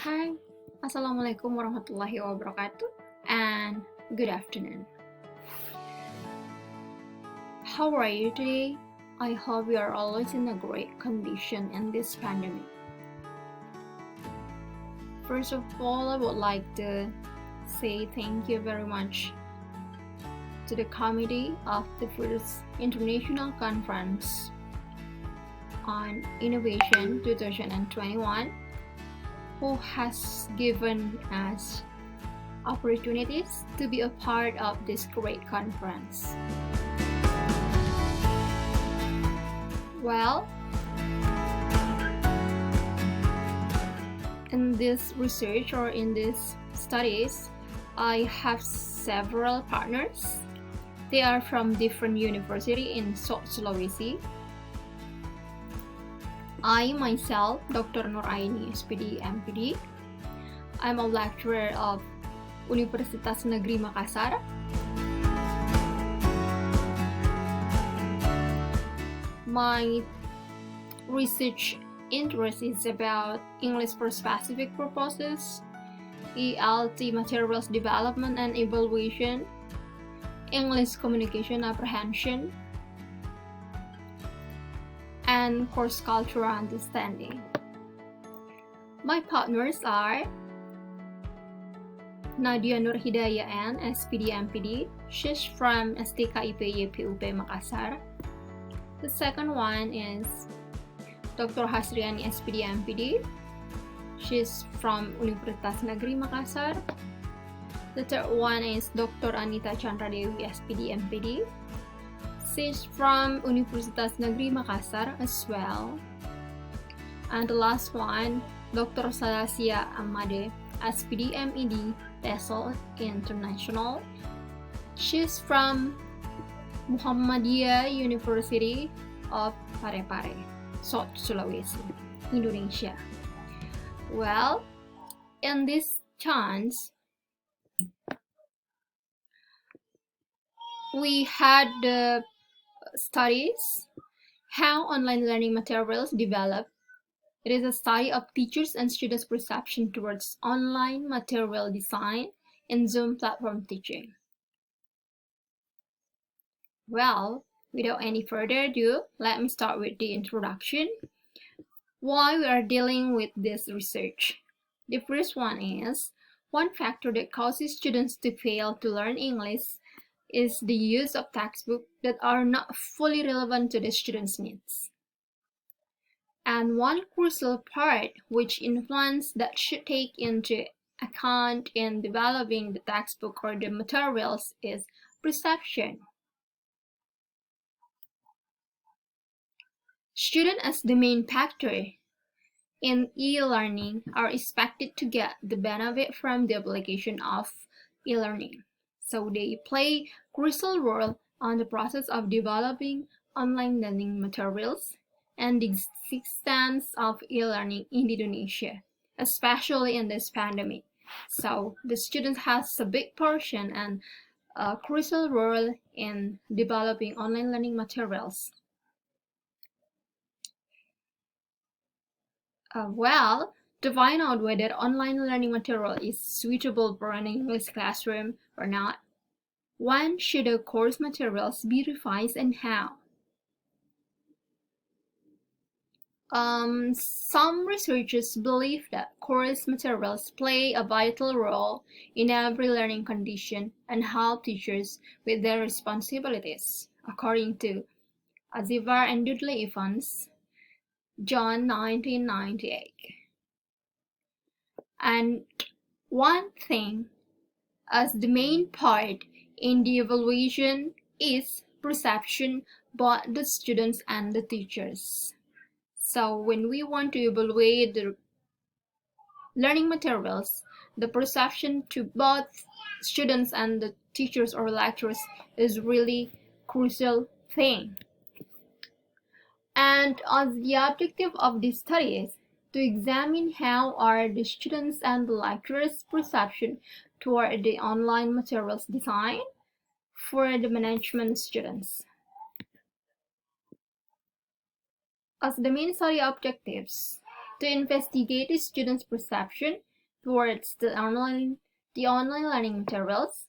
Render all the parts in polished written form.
Hi, Assalamualaikum warahmatullahi wabarakatuh, and good afternoon. How are you today? I hope you are always in a great condition in this pandemic. First of all, I would like to say thank you very much to the committee of the first International Conference on Innovation 2021, who has given us opportunities to be a part of this great conference. Well, in this research or in these studies, I have several partners. They are from different universities in South Sulawesi. I myself, Dr.Nur Aeni, S.Pd, M.Pd. I'm a lecturer of Universitas Negeri Makassar. My research interest is about English for specific purposes, ELT materials development and evaluation, English communication apprehension, and course cultural understanding. My partners are Nadia Nur Hidayah N, S.Pd, M.Pd. She's from STKIP YPUP Makassar. The second one is Dr. Hasriani, S.Pd, M.Pd. She's from Universitas Negeri Makassar. The third one is Dr. Anita Chandradewi, S.Pd, M.Pd. She's from Universitas Negeri Makassar as well. And the last one, Dr. Salasia Amade, S.Pd, M.Ed, TESOL International. She's from Muhammadiyah University of Parepare, South Sulawesi, Indonesia. Well, in this chance, we had the studies how online learning materials develop. It is a study of teachers and students' perception towards online material design and Zoom platform teaching. Well, without any further ado, let me start with the introduction. Why we are dealing with this research. The first one is, one factor that causes students to fail to learn English is the use of textbooks that are not fully relevant to the students' needs. And one crucial part which influence that should take into account in developing the textbook or the materials is perception. Students as the main factor in e-learning are expected to get the benefit from the application of e-learning. So they play a crucial role on the process of developing online learning materials and the existence of e-learning in Indonesia, especially in this pandemic. So the student has a big portion and a crucial role in developing online learning materials. Well, to find out whether online learning material is suitable for an English classroom or not, when should the course materials be revised and how? Some researchers believe that course materials play a vital role in every learning condition and help teachers with their responsibilities, according to Azivar and Dudley Evans, John 1998. And one thing as the main part in the evaluation is perception by the students and the teachers. So when we want to evaluate the learning materials, the perception to both students and the teachers or lecturers is really crucial thing. And as the objective of this study is to examine how are the students and the lecturers' perception toward the online materials design for the management students. As the main study objectives, to investigate the students' perception towards the online learning materials,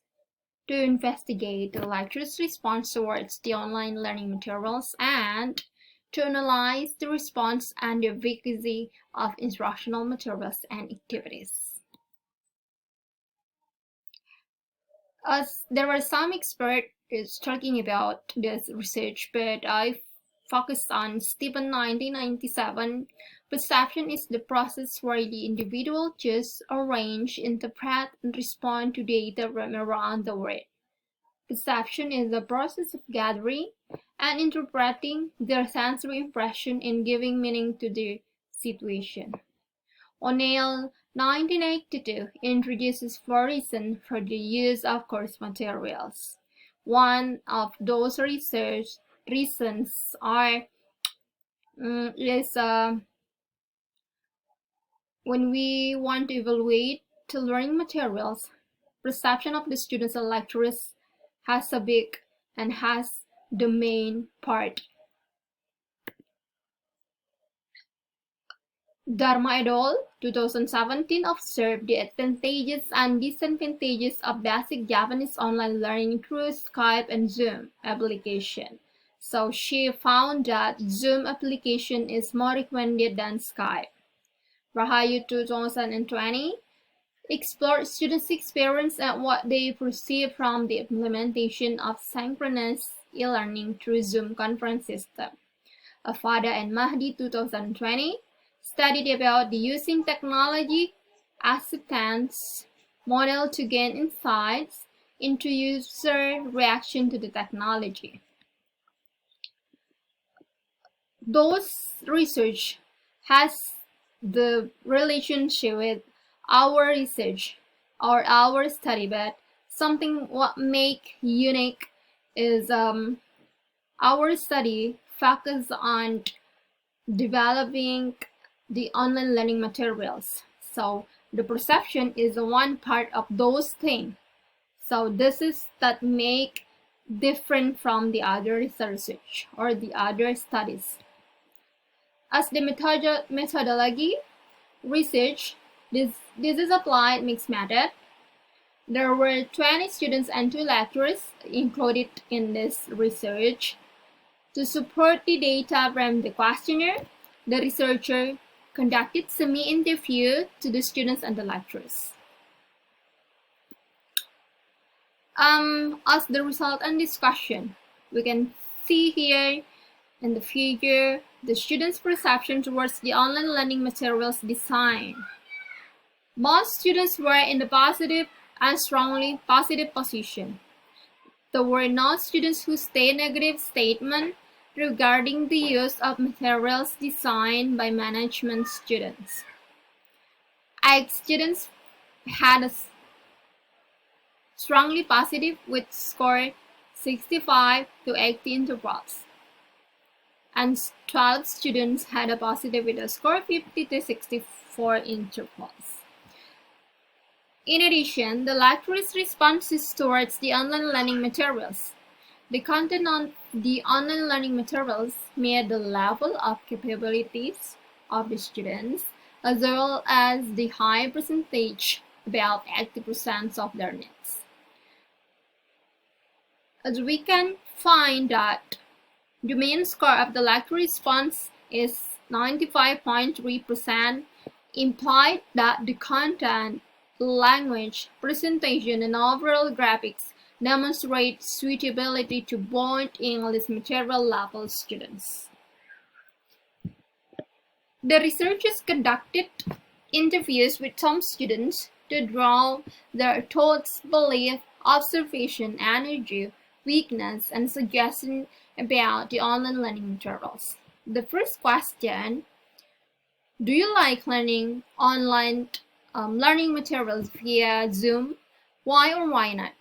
to investigate the lecturer's response towards the online learning materials, and to analyze the response and the efficacy of instructional materials and activities. As there were some experts talking about this research, but I focused on Stephen 1997. Perception is the process where the individual chooses, arrange, interpret, and respond to data from around the world. Perception is the process of gathering and interpreting their sensory impression and giving meaning to the situation. O'Neill, 1982, introduces 4 reasons for the use of course materials. One of those research reasons is when we want to evaluate the learning materials, perception of the students and lecturers has a big and has the main part. Dharma et al. 2017 observed the advantages and disadvantages of basic Japanese online learning through Skype and Zoom application. So she found that Zoom application is more recommended than Skype. Rahayu 2020 explored students' experience and what they perceive from the implementation of synchronous e-learning through Zoom conference system. Afada and Mahdi 2020 studied about the using technology acceptance model to gain insights into user reaction to the technology. Those research has the relationship with our research or our study, but something what make unique is our study focus on developing the online learning materials. So the perception is one part of those things. So this is that make different from the other research or the other studies. As the methodology research, this is applied mixed method. There were 20 students and 2 lecturers included in this research. To support the data from the questionnaire, the researcher conducted semi-interview to the students and the lecturers. As the result and discussion, we can see here in the figure the students' perception towards the online learning materials design. Most students were in the positive and strongly positive position. There were no students who stated negative statement regarding the use of materials designed by management students. 8 students had a strongly positive with score 65 to 80 intervals, and 12 students had a positive with a score 50 to 64 intervals. In addition, the lecturers' responses towards the online learning materials. The content on the online learning materials met the level of capabilities of the students, as well as the high percentage, about 80% of their needs. As we can find that the mean score of the lecture response is 95.3%, implied that the content, language, presentation, and overall graphics demonstrate suitability to both English material level students. The researchers conducted interviews with some students to draw their thoughts, beliefs, observation, energy, weakness, and suggestions about the online learning materials. The first question: do you like learning online learning materials via Zoom? Why or why not?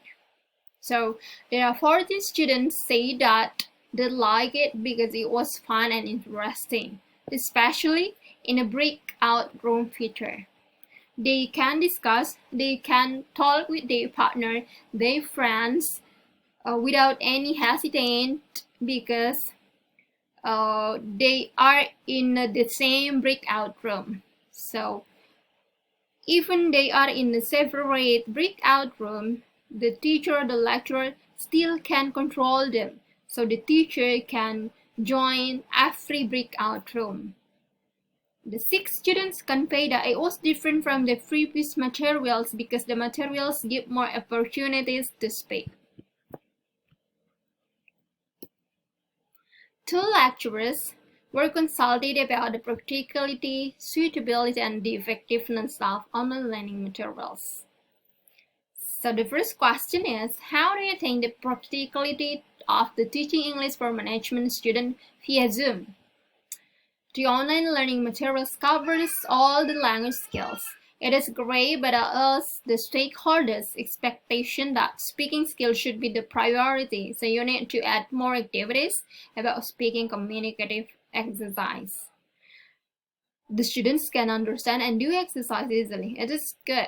So there are 14 students say that they like it because it was fun and interesting, especially in a breakout room feature. They can discuss, they can talk with their partner, their friends, without any hesitation because they are in the same breakout room. So Even they are in a separate breakout room, the teacher or the lecturer still can control them. So the teacher can join every breakout room. The 6 students convey that it was different from the previous materials because the materials give more opportunities to speak. 2 lecturers were consulted about the practicality, suitability, and the effectiveness of online learning materials. So the first question is, how do you think the practicality of the teaching English for management student via Zoom? The online learning materials covers all the language skills. It is great, but us, the stakeholders' expectation that speaking skills should be the priority, so you need to add more activities about speaking communicative exercise. The students can understand and do exercise easily. It is good.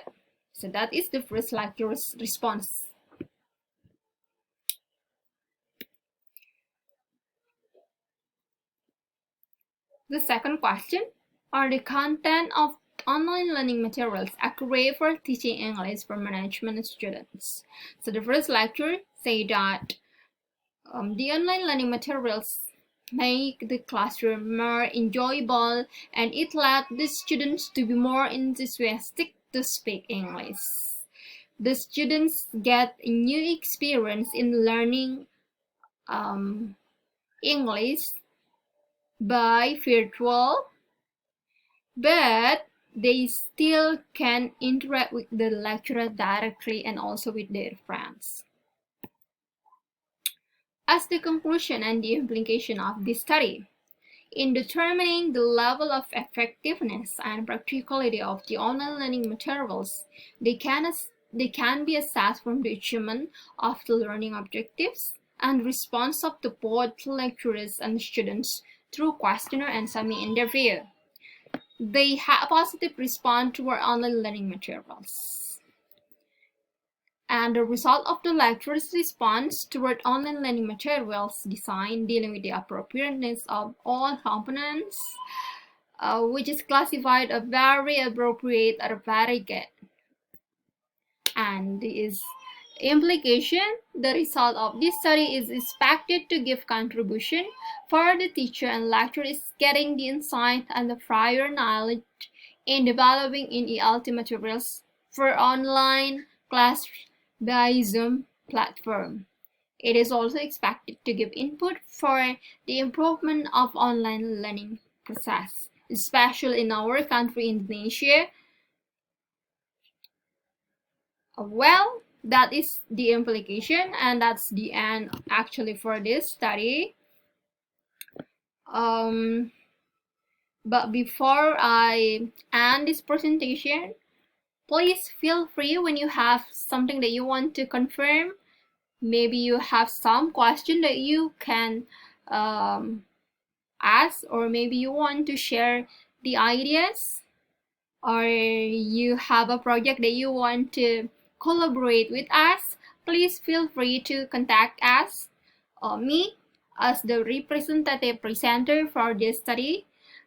So that is the first lecturer's response. The second question, are the content of online learning materials accurate for teaching English for management students? So the first lecturer said that the online learning materials make the classroom more enjoyable and it led the students to be more enthusiastic to speak English. The students get a new experience in learning English by virtual, but they still can interact with the lecturer directly and also with their friends. As the conclusion and the implication of this study, in determining the level of effectiveness and practicality of the online learning materials, they can be assessed from the achievement of the learning objectives and response of the both lecturers and students through questionnaire and semi-interview. They had a positive response toward online learning materials. And the result of the lecturer's response toward online learning materials design dealing with the appropriateness of all components, which is classified as very appropriate or very good. And this implication, the result of this study is expected to give contribution for the teacher and lecturer is getting the insight and the prior knowledge in developing in ELT materials for online class by Zoom platform. It is also expected to give input for the improvement of online learning process, especially in our country, Indonesia. Well, that is the implication, and that's the end actually for this study. But before I end this presentation, please feel free when you have something that you want to confirm. Maybe you have some question that you can ask, or maybe you want to share the ideas, or you have a project that you want to collaborate with us. Please feel free to contact us or me as the representative presenter for this study.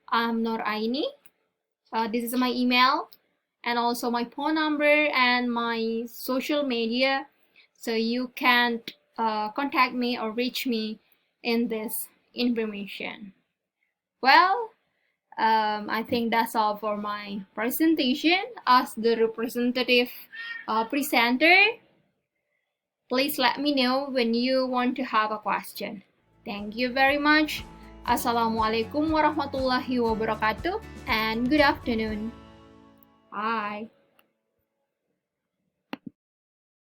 I'm Nur Aeni. This is my email and also my phone number and my social media, so you can contact me or reach me in this information. Well, I think that's all for my presentation as the representative presenter. Please let me know when you want to have a question. Thank you very much. Assalamualaikum warahmatullahi wabarakatuh and good afternoon. Bye.